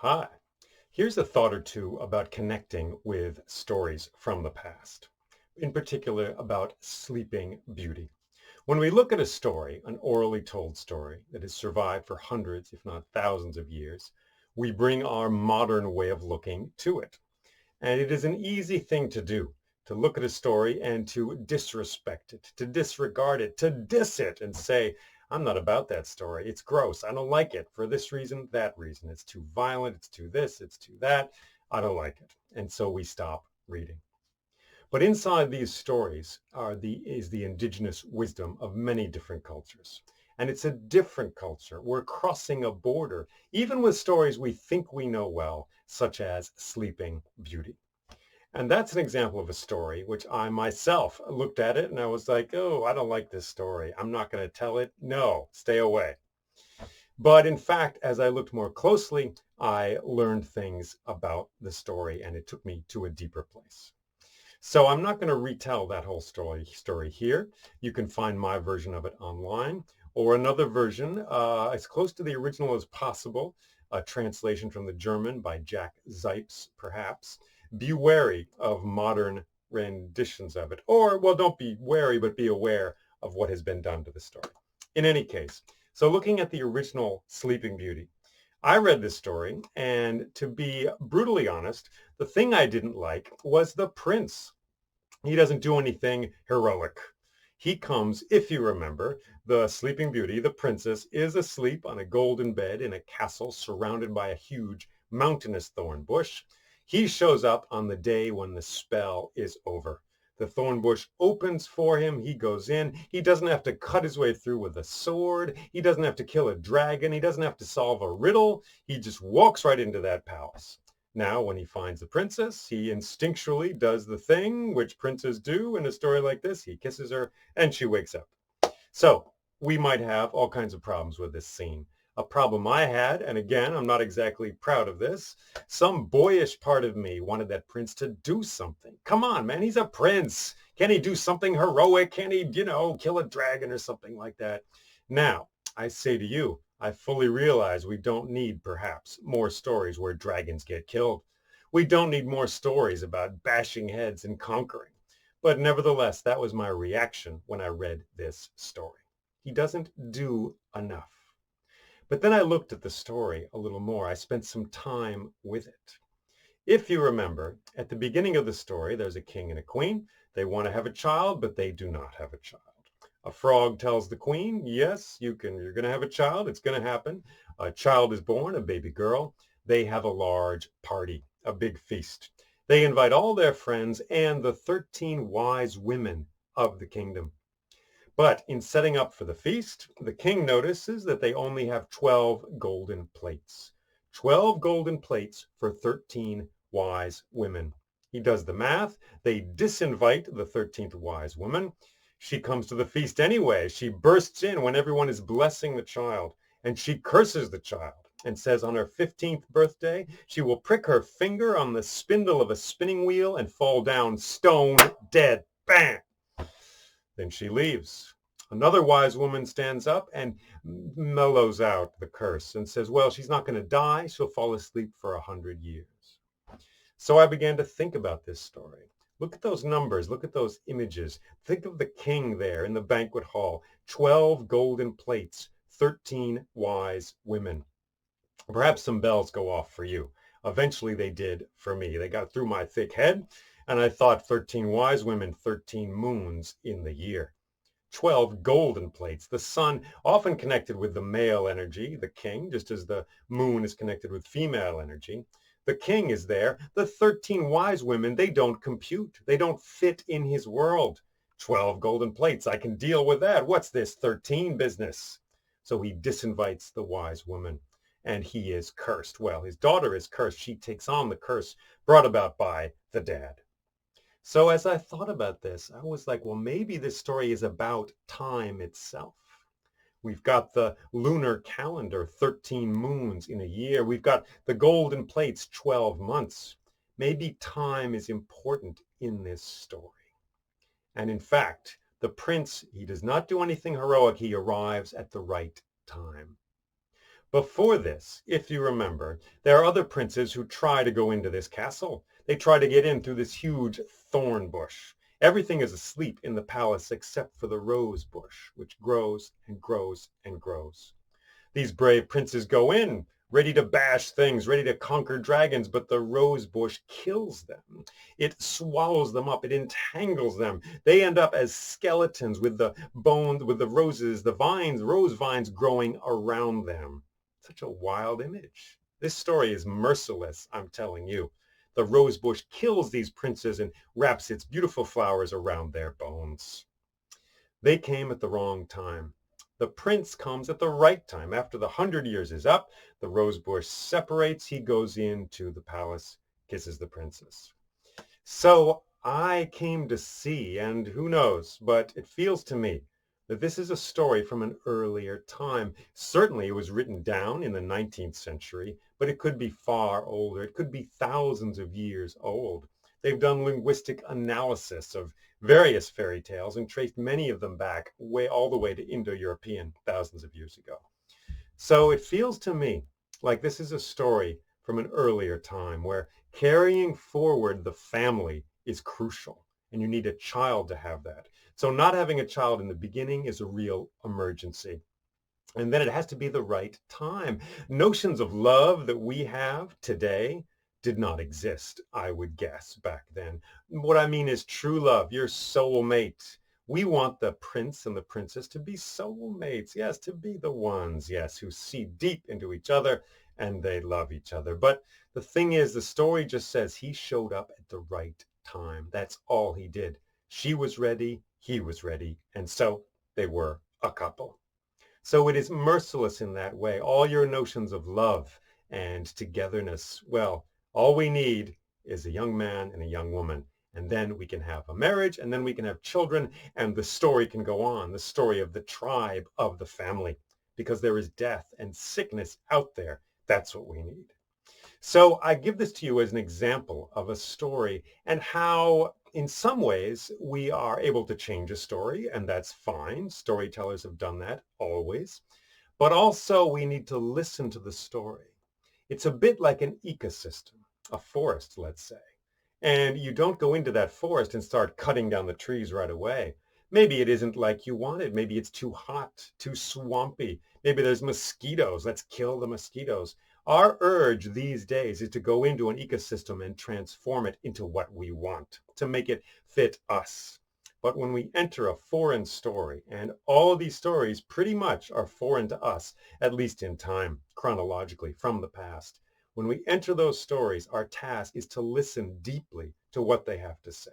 Hi. Here's a thought or two about connecting with stories from the past, in particular about Sleeping Beauty. When we look at a story, an orally told story that has survived for hundreds, if not thousands of years, we bring our modern way of looking to it. And it is an easy thing to look at a story and to disrespect it, to disregard it, to diss it and say, I'm not about that story. It's gross. I don't like it for this reason, that reason. It's too violent. It's too this. It's too that. I don't like it. And so we stop reading. But inside these stories is the indigenous wisdom of many different cultures. And it's a different culture. We're crossing a border, even with stories we think we know well, such as Sleeping Beauty. And that's an example of a story which I myself looked at it and I was like, oh, I don't like this story. I'm not going to tell it. No, stay away. But in fact, as I looked more closely, I learned things about the story and it took me to a deeper place. So I'm not going to retell that whole story here. You can find my version of it online or another version as close to the original as possible, a translation from the German by Jack Zipes, perhaps. Be wary of modern renditions of it. Or, well, don't be wary, but be aware of what has been done to the story. In any case, so looking at the original Sleeping Beauty, I read this story, and to be brutally honest, the thing I didn't like was the prince. He doesn't do anything heroic. He comes, if you remember, the Sleeping Beauty, the princess, is asleep on a golden bed in a castle surrounded by a huge mountainous thorn bush. He shows up on the day when the spell is over. The thorn bush opens for him. He goes in. He doesn't have to cut his way through with a sword. He doesn't have to kill a dragon. He doesn't have to solve a riddle. He just walks right into that palace. Now, when he finds the princess, he instinctually does the thing which princes do in a story like this. He kisses her and she wakes up. So we might have all kinds of problems with this scene. A problem I had, and again, I'm not exactly proud of this, some boyish part of me wanted that prince to do something. Come on, man, he's a prince. Can he do something heroic? Can he, kill a dragon or something like that? Now, I say to you, I fully realize we don't need, perhaps, more stories where dragons get killed. We don't need more stories about bashing heads and conquering. But nevertheless, that was my reaction when I read this story. He doesn't do enough. But then I looked at the story a little more. I spent some time with it. If you remember, at the beginning of the story, there's a king and a queen. They want to have a child, but they do not have a child. A frog tells the queen, yes, you're going to have a child. It's going to happen. A child is born, a baby girl. They have a large party, a big feast. They invite all their friends and the 13 wise women of the kingdom. But in setting up for the feast, the king notices that they only have 12 golden plates. 12 golden plates for 13 wise women. He does the math. They disinvite the 13th wise woman. She comes to the feast anyway. She bursts in when everyone is blessing the child, and she curses the child and says on her 15th birthday, she will prick her finger on the spindle of a spinning wheel and fall down stone dead. Bam! Then she leaves. Another wise woman stands up and mellows out the curse and says, well, she's not going to die. She'll fall asleep for 100 years. So I began to think about this story. Look at those numbers. Look at those images. Think of the king there in the banquet hall. 12 golden plates, 13 wise women. Perhaps some bells go off for you. Eventually they did for me. They got through my thick head, and I thought 13 wise women, 13 moons in the year. 12 golden plates, the sun often connected with the male energy, the king, just as the moon is connected with female energy. The king is there. The 13 wise women, they don't compute. They don't fit in his world. 12 golden plates, I can deal with that. What's this 13 business? So he disinvites the wise woman, and he is cursed. Well, his daughter is cursed. She takes on the curse brought about by the dad. So as I thought about this, I was like, well, maybe this story is about time itself. We've got the lunar calendar, 13 moons in a year. We've got the golden plates, 12 months. Maybe time is important in this story. And in fact, the prince, he does not do anything heroic. He arrives at the right time. Before this, if you remember, there are other princes who try to go into this castle. They try to get in through this huge thorn bush. Everything is asleep in the palace except for the rose bush, which grows and grows and grows. These brave princes go in, ready to bash things, ready to conquer dragons, but the rose bush kills them. It swallows them up. It entangles them. They end up as skeletons with the bones, with the roses, the vines, rose vines growing around them. Such a wild image. This story is merciless, I'm telling you. The rose bush kills these princes and wraps its beautiful flowers around their bones. They came at the wrong time. The prince comes at the right time. After the 100 years is up, the rose bush separates. He goes into the palace, kisses the princess. So I came to see, and who knows, but it feels to me that this is a story from an earlier time. Certainly it was written down in the 19th century, but it could be far older. It could be thousands of years old. They've done linguistic analysis of various fairy tales and traced many of them back all the way to Indo-European thousands of years ago. So it feels to me like this is a story from an earlier time where carrying forward the family is crucial, and you need a child to have that. So not having a child in the beginning is a real emergency. And then it has to be the right time. Notions of love that we have today did not exist, I would guess, back then. What I mean is true love, your soulmate. We want the prince and the princess to be soulmates, yes, to be the ones, yes, who see deep into each other and they love each other. But the thing is, the story just says he showed up at the right time. That's all he did. She was ready, he was ready, and so they were a couple. So it is merciless in that way. All your notions of love and togetherness, well, all we need is a young man and a young woman. And then we can have a marriage, and then we can have children, and the story can go on, the story of the tribe, of the family, because there is death and sickness out there. That's what we need. So I give this to you as an example of a story and how in some ways we are able to change a story, and that's fine. Storytellers have done that always. But also we need to listen to the story. It's a bit like an ecosystem, a forest, let's say. And you don't go into that forest and start cutting down the trees right away. Maybe it isn't like you wanted. Maybe it's too hot, too swampy. Maybe there's mosquitoes. Let's kill the mosquitoes. Our urge these days is to go into an ecosystem and transform it into what we want, to make it fit us. But when we enter a foreign story, and all of these stories pretty much are foreign to us, at least in time, chronologically, from the past. When we enter those stories, our task is to listen deeply to what they have to say.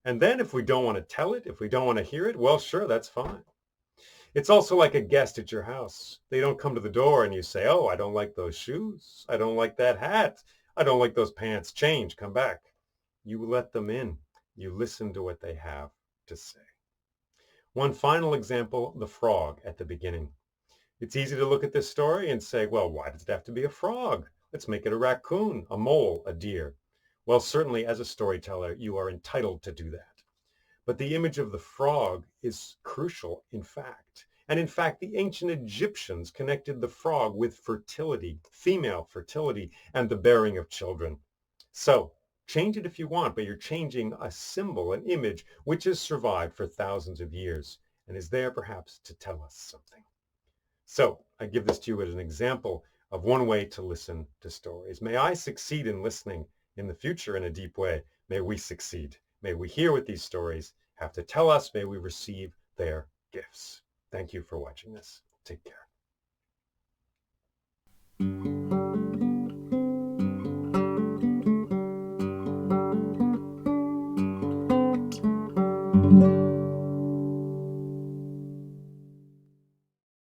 And then if we don't want to tell it, if we don't want to hear it, well, sure, that's fine. It's also like a guest at your house. They don't come to the door and you say, oh, I don't like those shoes. I don't like that hat. I don't like those pants. Change, come back. You let them in. You listen to what they have to say. One final example, the frog at the beginning. It's easy to look at this story and say, well, why does it have to be a frog? Let's make it a raccoon, a mole, a deer. Well, certainly as a storyteller, you are entitled to do that. But the image of the frog is crucial, in fact. And in fact, the ancient Egyptians connected the frog with fertility, female fertility, and the bearing of children. So change it if you want, but you're changing a symbol, an image, which has survived for thousands of years and is there perhaps to tell us something. So I give this to you as an example of one way to listen to stories. May I succeed in listening in the future in a deep way. May we succeed. May we hear what these stories have to tell us. May we receive their gifts. Thank you for watching this. Take care.